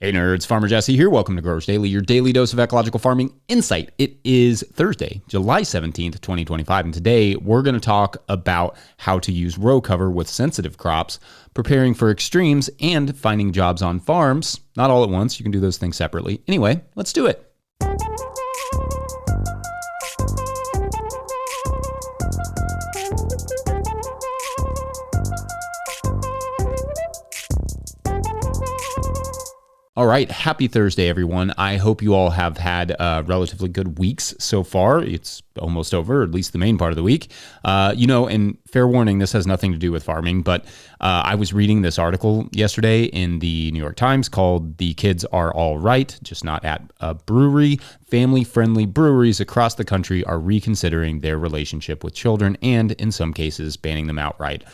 Hey nerds, Farmer Jesse here. Welcome to Growers Daily, your daily dose of ecological farming insight. It is Thursday, July 17th, 2025, and today we're going to talk about how to use row cover with sensitive crops, preparing for extremes, and finding jobs on farms. Not all at once, you can do those things separately. Anyway, let's do it. All right, happy Thursday, everyone. I hope you all have had relatively good weeks so far. It's almost over, at least the main part of the week. And fair warning, this has nothing to do with farming, but I was reading this article yesterday in the New York Times called "The Kids Are All Right, Just Not at a Brewery." Family-friendly breweries across the country are reconsidering their relationship with children and, in some cases, banning them outright.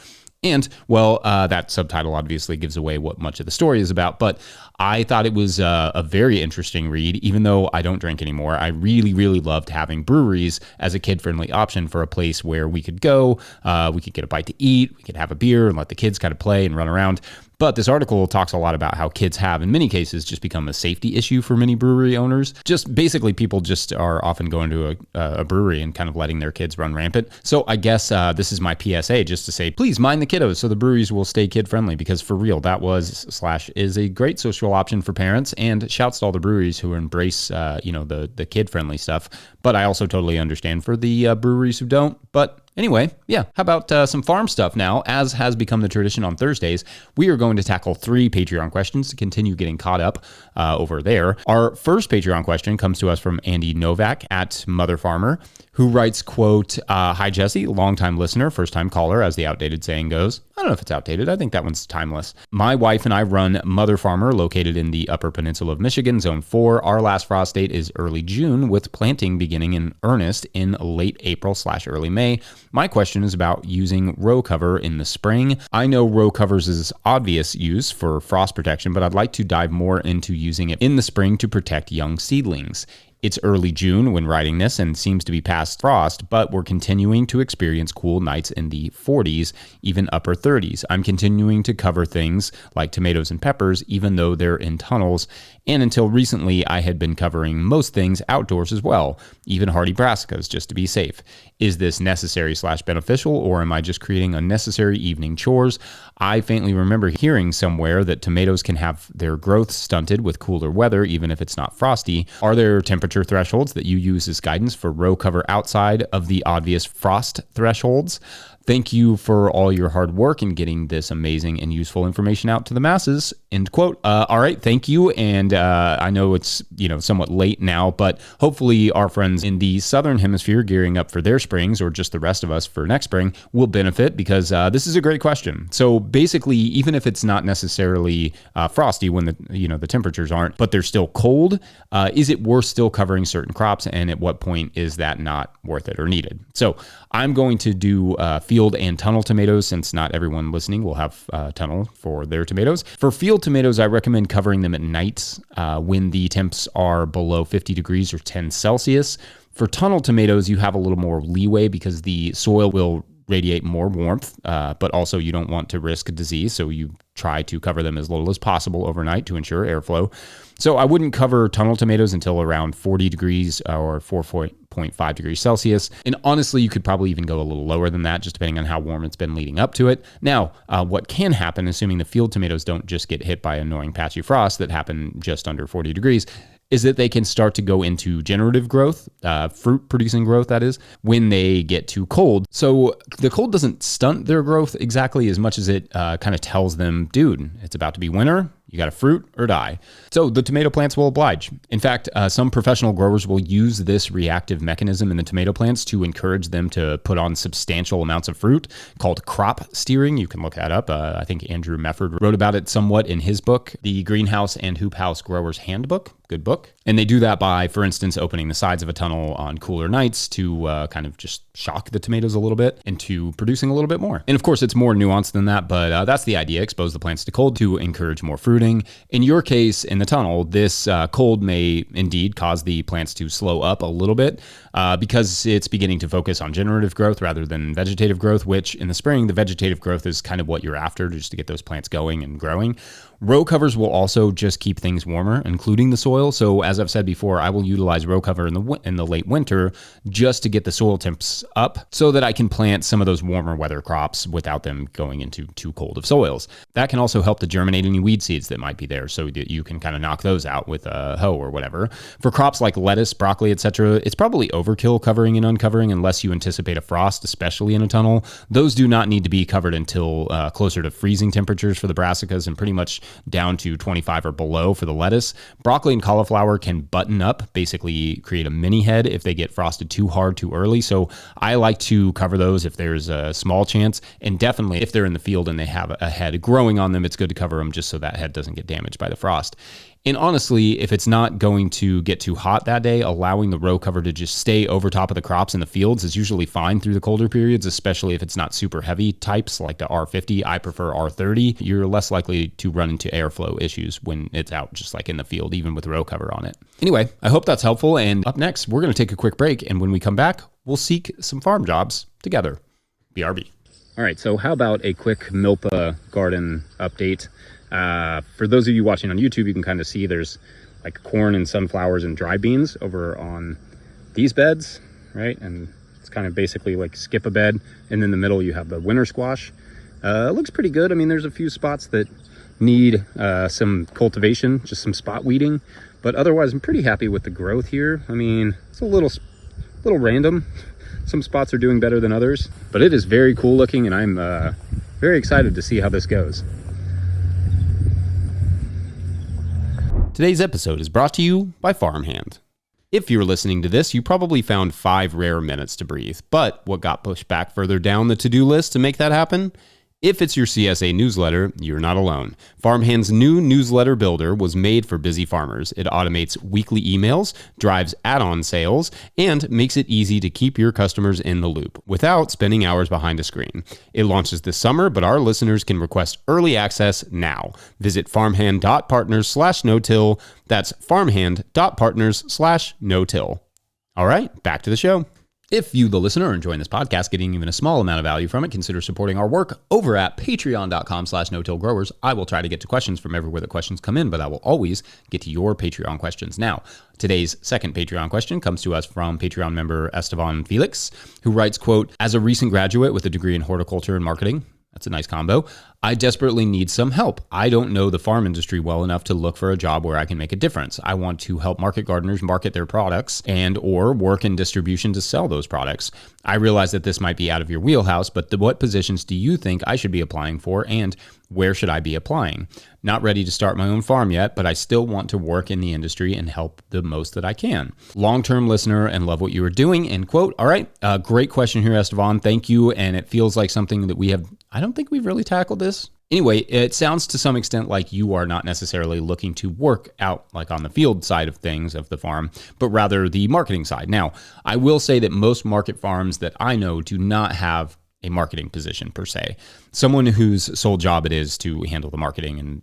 And, well, that subtitle obviously gives away what much of the story is about, but I thought it was a very interesting read. Even though I don't drink anymore, I really, really loved having breweries as a kid-friendly option for a place where we could go, we could get a bite to eat, we could have a beer and let the kids kind of play and run around. But this article talks a lot about how kids have, in many cases, just become a safety issue for many brewery owners. Just basically, people just are often going to a brewery and kind of letting their kids run rampant. So I guess this is my PSA, just to say, please mind the kiddos so the breweries will stay kid-friendly, because for real, that is a great social option for parents, and shouts to all the breweries who embrace, the kid-friendly stuff. But I also totally understand for the breweries who don't. But anyway, yeah, how about some farm stuff now? As has become the tradition on Thursdays, we are going to tackle 3 Patreon questions to continue getting caught up over there. Our first Patreon question comes to us from Andy Novak at Mother Farmer, who writes, quote, "Hi, Jesse, longtime listener, first-time caller, as the outdated saying goes." I don't know if it's outdated. I think that one's timeless. "My wife and I run Mother Farmer, located in the Upper Peninsula of Michigan, Zone 4. Our last frost date is early June, with planting beginning in earnest in late April/early May. My question is about using row cover in the spring. I know row covers is obvious use for frost protection, but I'd like to dive more into using it in the spring to protect young seedlings. It's early June when writing this and seems to be past frost, but we're continuing to experience cool nights in the 40s, even upper 30s. I'm continuing to cover things like tomatoes and peppers, even though they're in tunnels. And until recently, I had been covering most things outdoors as well, even hardy brassicas, just to be safe. Is this necessary/beneficial, or am I just creating unnecessary evening chores? I faintly remember hearing somewhere that tomatoes can have their growth stunted with cooler weather, even if it's not frosty. Are there temperature thresholds that you use as guidance for row cover outside of the obvious frost thresholds? Thank you for all your hard work in getting this amazing and useful information out to the masses." End quote. All right, thank you. And I know it's somewhat late now, but hopefully our friends in the Southern Hemisphere gearing up for their springs, or just the rest of us for next spring, will benefit, because this is a great question. So basically, even if it's not necessarily frosty when the temperatures aren't, but they're still cold, is it worth still covering certain crops? And at what point is that not worth it or needed? So I'm going to do field and tunnel tomatoes, since not everyone listening will have tunnel for their tomatoes. For field tomatoes, I recommend covering them at night when the temps are below 50 degrees or 10 Celsius. For tunnel tomatoes, you have a little more leeway because the soil will radiate more warmth, but also you don't want to risk disease, so you try to cover them as little as possible overnight to ensure airflow. So I wouldn't cover tunnel tomatoes until around 40 degrees or 4.5 degrees Celsius. And honestly, you could probably even go a little lower than that, just depending on how warm it's been leading up to it. Now, what can happen, assuming the field tomatoes don't just get hit by annoying patchy frost that happen just under 40 degrees, is that they can start to go into generative growth, fruit-producing growth, that is, when they get too cold. So the cold doesn't stunt their growth exactly as much as it kind of tells them, dude, it's about to be winter. You got to fruit or die. So the tomato plants will oblige. In fact, some professional growers will use this reactive mechanism in the tomato plants to encourage them to put on substantial amounts of fruit, called crop steering. You can look that up. I think Andrew Mefford wrote about it somewhat in his book, The Greenhouse and Hoop House Grower's Handbook. Good book. And they do that by, for instance, opening the sides of a tunnel on cooler nights to kind of just shock the tomatoes a little bit into producing a little bit more. And of course, it's more nuanced than that, but that's the idea. Expose the plants to cold to encourage more fruiting. In your case, in the tunnel, this cold may indeed cause the plants to slow up a little bit because it's beginning to focus on generative growth rather than vegetative growth, which in the spring, the vegetative growth is kind of what you're after, just to get those plants going and growing. Row covers will also just keep things warmer, including the soil. So as I've said before, I will utilize row cover in the late winter just to get the soil temps up so that I can plant some of those warmer weather crops without them going into too cold of soils. That can also help to germinate any weed seeds that might be there so that you can kind of knock those out with a hoe or whatever. For crops like lettuce, broccoli, etc., it's probably overkill covering and uncovering unless you anticipate a frost, especially in a tunnel. Those do not need to be covered until closer to freezing temperatures for the brassicas and pretty much down to 25 or below for the lettuce. Broccoli and cauliflower can button up, basically create a mini head if they get frosted too hard too early. So I like to cover those if there's a small chance, and definitely if they're in the field and they have a head growing on them, it's good to cover them just so that head doesn't get damaged by the frost. And honestly, if it's not going to get too hot that day, allowing the row cover to just stay over top of the crops in the fields is usually fine through the colder periods, especially if it's not super heavy types like the R50. I prefer R30. You're less likely to run into airflow issues when it's out just like in the field, even with row cover on it. Anyway, I hope that's helpful. And up next, we're going to take a quick break. And when we come back, we'll seek some farm jobs together. BRB. All right, so how about a quick Milpa garden update? For those of you watching on YouTube, you can kind of see there's like corn and sunflowers and dry beans over on these beds, right? And it's kind of basically like skip a bed. And in the middle, you have the winter squash. It looks pretty good. I mean, there's a few spots that need some cultivation, just some spot weeding. But otherwise, I'm pretty happy with the growth here. I mean, it's a little random. Some spots are doing better than others, but it is very cool looking, and I'm very excited to see how this goes. Today's episode is brought to you by Farmhand. If you're listening to this, you probably found 5 rare minutes to breathe, but what got pushed back further down the to-do list to make that happen? If it's your CSA newsletter, you're not alone. Farmhand's new newsletter builder was made for busy farmers. It automates weekly emails, drives add-on sales, and makes it easy to keep your customers in the loop without spending hours behind a screen. It launches this summer, but our listeners can request early access now. Visit farmhand.partners/no-till. That's farmhand.partners/no-till. All right, back to the show. If you, the listener, are enjoying this podcast, getting even a small amount of value from it, consider supporting our work over at patreon.com/no-till-growers. I will try to get to questions from everywhere the questions come in, but I will always get to your Patreon questions. Now, today's second Patreon question comes to us from Patreon member Esteban Felix, who writes, quote, "As a recent graduate with a degree in horticulture and marketing," that's a nice combo, "I desperately need some help. I don't know the farm industry well enough to look for a job where I can make a difference. I want to help market gardeners market their products and or work in distribution to sell those products. I realize that this might be out of your wheelhouse, but what positions do you think I should be applying for, and where should I be applying? Not ready to start my own farm yet, but I still want to work in the industry and help the most that I can. Long-term listener and love what you are doing," end quote. All right, great question here, Esteban. Thank you. And it feels like something that I don't think we've really tackled this. Anyway, it sounds to some extent like you are not necessarily looking to work out like on the field side of things of the farm, but rather the marketing side. Now, I will say that most market farms that I know do not have a marketing position per se. Someone whose sole job it is to handle the marketing and,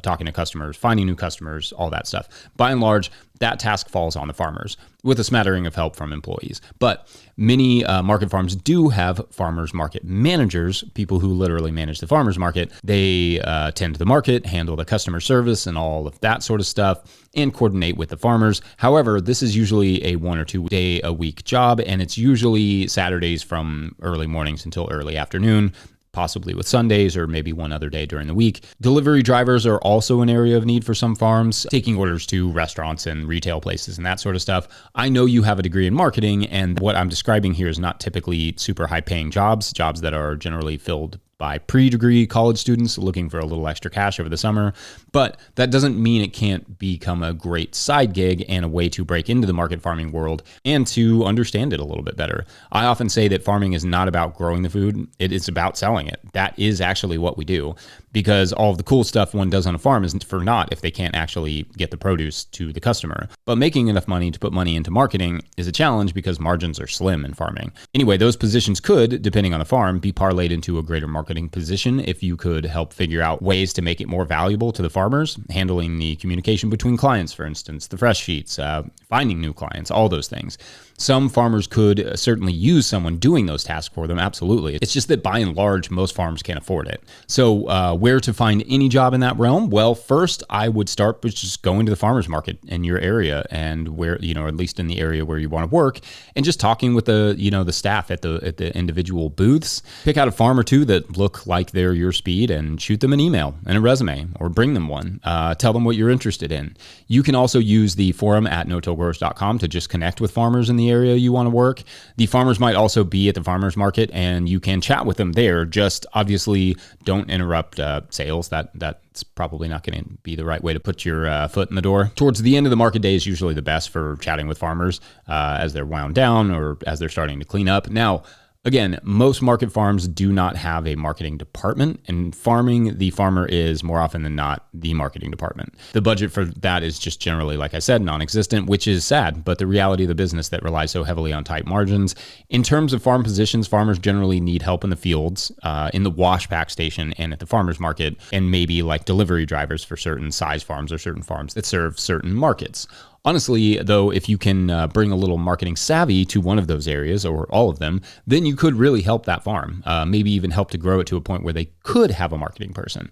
talking to customers, finding new customers, all that stuff. By and large, that task falls on the farmers with a smattering of help from employees. But many market farms do have farmers market managers, people who literally manage the farmers market. They tend to the market, handle the customer service and all of that sort of stuff, and coordinate with the farmers. However, this is usually a 1 or 2 day a week job, and it's usually Saturdays from early mornings until early afternoon, possibly with Sundays or maybe one other day during the week. Delivery drivers are also an area of need for some farms, taking orders to restaurants and retail places and that sort of stuff. I know you have a degree in marketing, and what I'm describing here is not typically super high paying jobs that are generally filled by pre-degree college students looking for a little extra cash over the summer. But that doesn't mean it can't become a great side gig and a way to break into the market farming world and to understand it a little bit better. I often say that farming is not about growing the food. It is about selling it. That is actually what we do, because all of the cool stuff one does on a farm is for naught if they can't actually get the produce to the customer. But making enough money to put money into marketing is a challenge because margins are slim in farming. Anyway, those positions could, depending on the farm, be parlayed into a greater market marketing position if you could help figure out ways to make it more valuable to the farmers, handling the communication between clients, for instance, the fresh sheets, finding new clients, all those things. Some farmers could certainly use someone doing those tasks for them, absolutely. It's just that by and large, most farms can't afford it. So where to find any job in that realm? Well, first, I would start with just going to the farmer's market in your area and where, at least in the area where you want to work, and just talking with the staff at the individual booths. Pick out a farm or two that look like they're your speed and shoot them an email and a resume, or bring them one. Tell them what you're interested in. You can also use the forum at no-tillgrowers.com to just connect with farmers in the area you want to work. The farmers might also be at the farmers market, and you can chat with them there. Just obviously don't interrupt sales. That's probably not going to be the right way to put your foot in the door. Towards the end of the market day is usually the best for chatting with farmers as they're wound down or as they're starting to clean up. Now, again, most market farms do not have a marketing department, and farming, the farmer is more often than not the marketing department. The budget for that is just generally, like I said, non-existent, which is sad, but the reality of the business that relies so heavily on tight margins. In terms of farm positions, farmers generally need help in the fields, in the wash pack station, and at the farmer's market, and maybe like delivery drivers for certain size farms or certain farms that serve certain markets. Honestly, though, if you can bring a little marketing savvy to one of those areas or all of them, then you could really help that farm, maybe even help to grow it to a point where they could have a marketing person.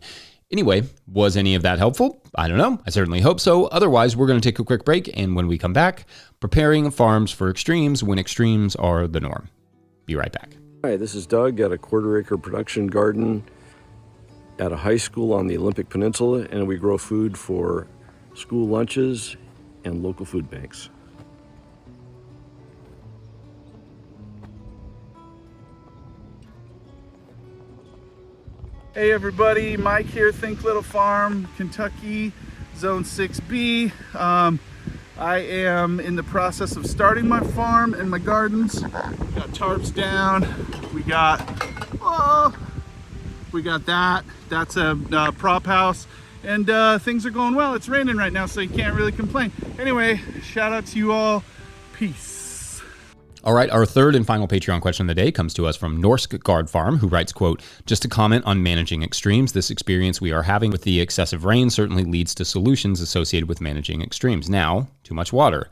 Anyway, was any of that helpful? I don't know. I certainly hope so. Otherwise, we're going to take a quick break. And when we come back, preparing farms for extremes when extremes are the norm. Be right back. Hi, this is Doug at a quarter-acre production garden at a high school on the Olympic Peninsula, and we grow food for school lunches and local food banks. Hey everybody, Mike here, Think Little Farm, Kentucky, Zone 6B. I am in the process of starting my farm and my gardens. We got tarps down, we got that. That's a prop house. And things are going well. It's raining right now, so you can't really complain. Anyway, shout out to you all. Peace. All right, our third and final Patreon question of the day comes to us from Norsk Guard Farm, who writes, quote, just to comment on managing extremes, this experience we are having with the excessive rain certainly leads to solutions associated with managing extremes. Now, too much water.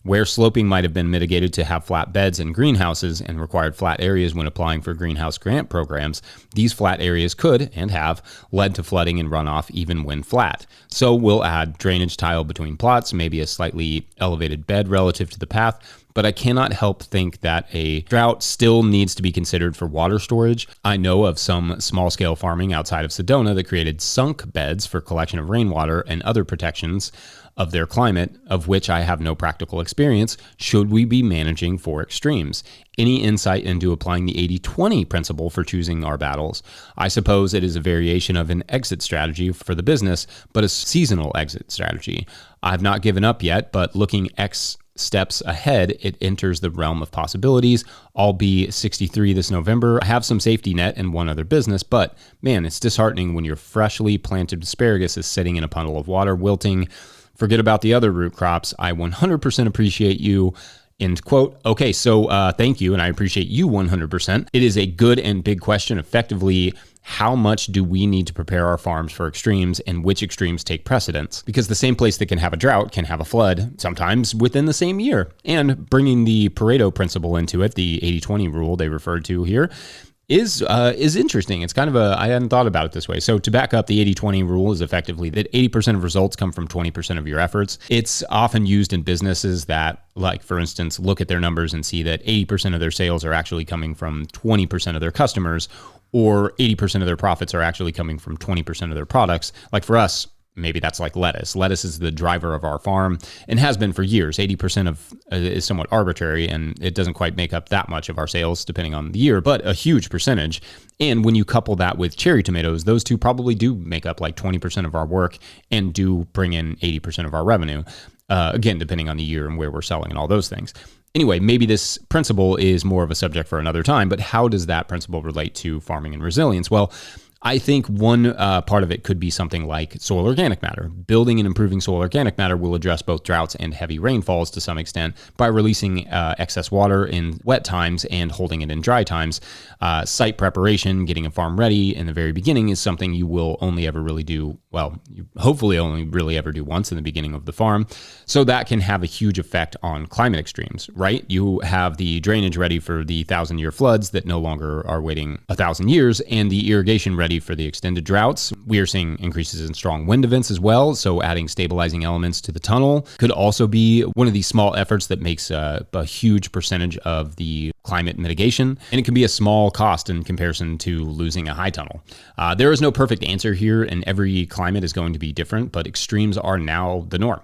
Where sloping might have been mitigated to have flat beds in greenhouses and required flat areas when applying for greenhouse grant programs, these flat areas could, and have, led to flooding and runoff even when flat. So we'll add drainage tile between plots, maybe a slightly elevated bed relative to the path, but I cannot help think that a drought still needs to be considered for water storage. I know of some small-scale farming outside of Sedona that created sunk beds for collection of rainwater and other protections of their climate, of which I have no practical experience. Should we be managing for extremes? Any insight into applying the 80-20 principle for choosing our battles? I suppose it is a variation of an exit strategy for the business, but a seasonal exit strategy. I've not given up yet, but looking X steps ahead, it enters the realm of possibilities. I'll be 63 this November. I have some safety net and one other business, but man, it's disheartening when your freshly planted asparagus is sitting in a puddle of water, wilting. Forget about the other root crops. I 100% appreciate you. End quote. Okay, so thank you, and I appreciate you 100%. It is a good and big question. Effectively, how much do we need to prepare our farms for extremes, and which extremes take precedence? Because the same place that can have a drought can have a flood, sometimes within the same year. And bringing the Pareto principle into it, the 80-20 rule they referred to here, is interesting. It's kind of I hadn't thought about it this way. So to back up, the 80-20 rule is effectively that 80% of results come from 20% of your efforts. It's often used in businesses that, like, for instance, look at their numbers and see that 80% of their sales are actually coming from 20% of their customers, or 80% of their profits are actually coming from 20% of their products. Like for us, maybe that's like lettuce. Lettuce is the driver of our farm and has been for years. 80% of is somewhat arbitrary, and it doesn't quite make up that much of our sales depending on the year, but a huge percentage. And when you couple that with cherry tomatoes, those two probably do make up like 20% of our work and do bring in 80% of our revenue. Again, depending on the year and where we're selling and all those things. Anyway, maybe this principle is more of a subject for another time, but how does that principle relate to farming and resilience? Well, I think one part of it could be something like soil organic matter. Building and improving soil organic matter will address both droughts and heavy rainfalls to some extent by releasing excess water in wet times and holding it in dry times. Site preparation, getting a farm ready in the very beginning is something you will only ever really do, well, you hopefully only really ever do once in the beginning of the farm. So that can have a huge effect on climate extremes, right? You have the drainage ready for the 1,000-year floods that no longer are waiting 1,000 years, and the irrigation ready for the extended droughts. We are seeing increases in strong wind events as well, so adding stabilizing elements to the tunnel could also be one of these small efforts that makes a huge percentage of the climate mitigation, and it can be a small cost in comparison to losing a high tunnel. There is no perfect answer here, and every climate is going to be different, but extremes are now the norm.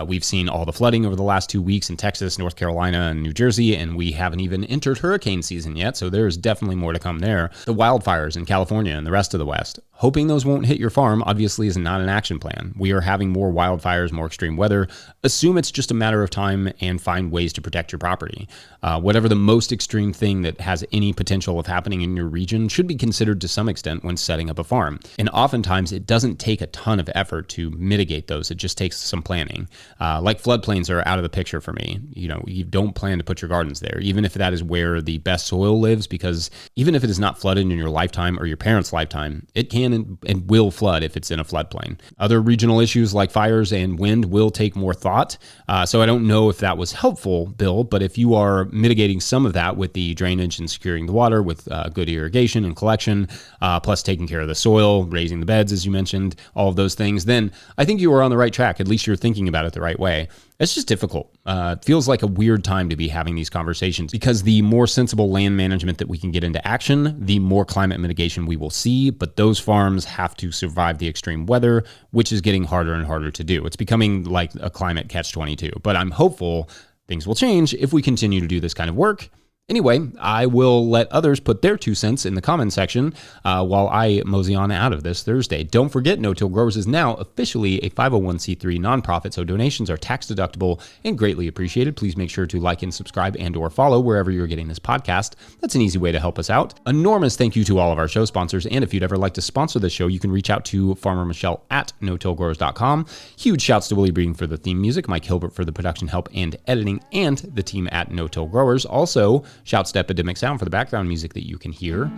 We've seen all the flooding over the last 2 weeks in Texas, North Carolina, and New Jersey, and we haven't even entered hurricane season yet, so there's definitely more to come there. The wildfires in California and the rest of the West. Hoping those won't hit your farm obviously is not an action plan. We are having more wildfires, more extreme weather. Assume it's just a matter of time and find ways to protect your property. Whatever the most extreme thing that has any potential of happening in your region should be considered to some extent when setting up a farm. And oftentimes it doesn't take a ton of effort to mitigate those. It just takes some planning. Like floodplains are out of the picture for me. You don't plan to put your gardens there, even if that is where the best soil lives, because even if it is not flooded in your lifetime or your parents' lifetime, it can and will flood if it's in a floodplain. Other regional issues like fires and wind will take more thought. So I don't know if that was helpful, Bill, but if you are mitigating some of that with the drainage and securing the water with good irrigation and collection, plus taking care of the soil, raising the beds, as you mentioned, all of those things, then I think you are on the right track. At least you're thinking about it the right way. It's just difficult. It feels like a weird time to be having these conversations because the more sensible land management that we can get into action, the more climate mitigation we will see. But those farms have to survive the extreme weather, which is getting harder and harder to do. It's becoming like a climate catch-22. But I'm hopeful things will change if we continue to do this kind of work. Anyway, I will let others put their 2 cents in the comment section while I mosey on out of this Thursday. Don't forget, No Till Growers is now officially a 501c3 nonprofit, so donations are tax deductible and greatly appreciated. Please make sure to like and subscribe and or follow wherever you're getting this podcast. That's an easy way to help us out. Enormous thank you to all of our show sponsors, and if you'd ever like to sponsor the show, you can reach out to Farmer Michelle at notillgrowers.com. Huge shouts to Willie Breeden for the theme music, Mike Hilbert for the production help and editing, and the team at No Till Growers. Also, shouts to Epidemic Sound for the background music that you can hear.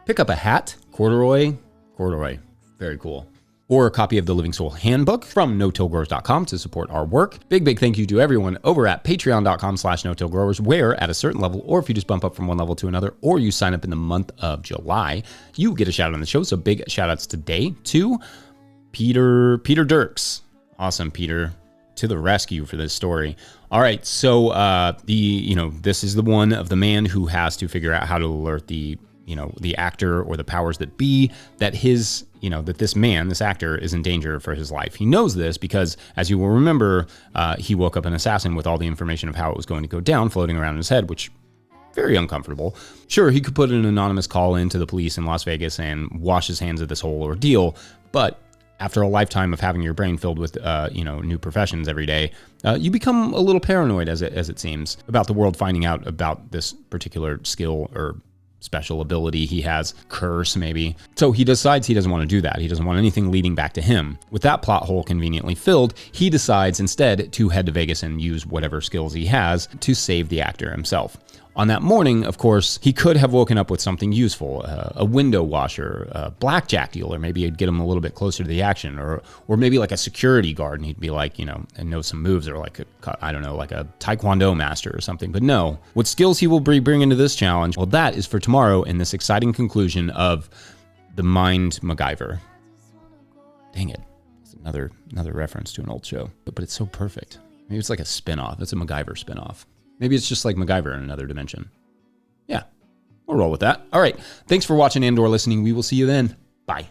Pick up a hat, corduroy, very cool. Or a copy of the Living Soul Handbook from notillgrowers.com to support our work. Big thank you to everyone over at patreon.com/notillgrowers, where at a certain level, or if you just bump up from one level to another, or you sign up in the month of July, you get a shout out on the show. So big shout outs today to Peter Dirks. Awesome, Peter. To the rescue for this story. All right, so this is the one of the man who has to figure out how to alert the actor or the powers that be that this actor is in danger for his life. He knows this because, as you will remember, he woke up an assassin with all the information of how it was going to go down floating around in his head, which very uncomfortable. Sure, he could put an anonymous call into the police in Las Vegas and wash his hands of this whole ordeal, but after a lifetime of having your brain filled with, new professions every day, you become a little paranoid, as it seems, about the world finding out about this particular skill or special ability he has, curse maybe. So he decides he doesn't want to do that. He doesn't want anything leading back to him. With that plot hole conveniently filled, he decides instead to head to Vegas and use whatever skills he has to save the actor himself. On that morning, of course, he could have woken up with something useful, a window washer, a blackjack dealer. Maybe it'd get him a little bit closer to the action, or maybe like a security guard, and he'd be like, and know some moves, or like a taekwondo master or something. But no, what skills he will be bringing to this challenge, well, that is for tomorrow in this exciting conclusion of The Mind MacGyver. Dang it. It's another reference to an old show, but it's so perfect. Maybe it's like a spinoff. It's a MacGyver spinoff. Maybe it's just like MacGyver in another dimension. Yeah, we'll roll with that. All right. Thanks for watching and or listening. We will see you then. Bye.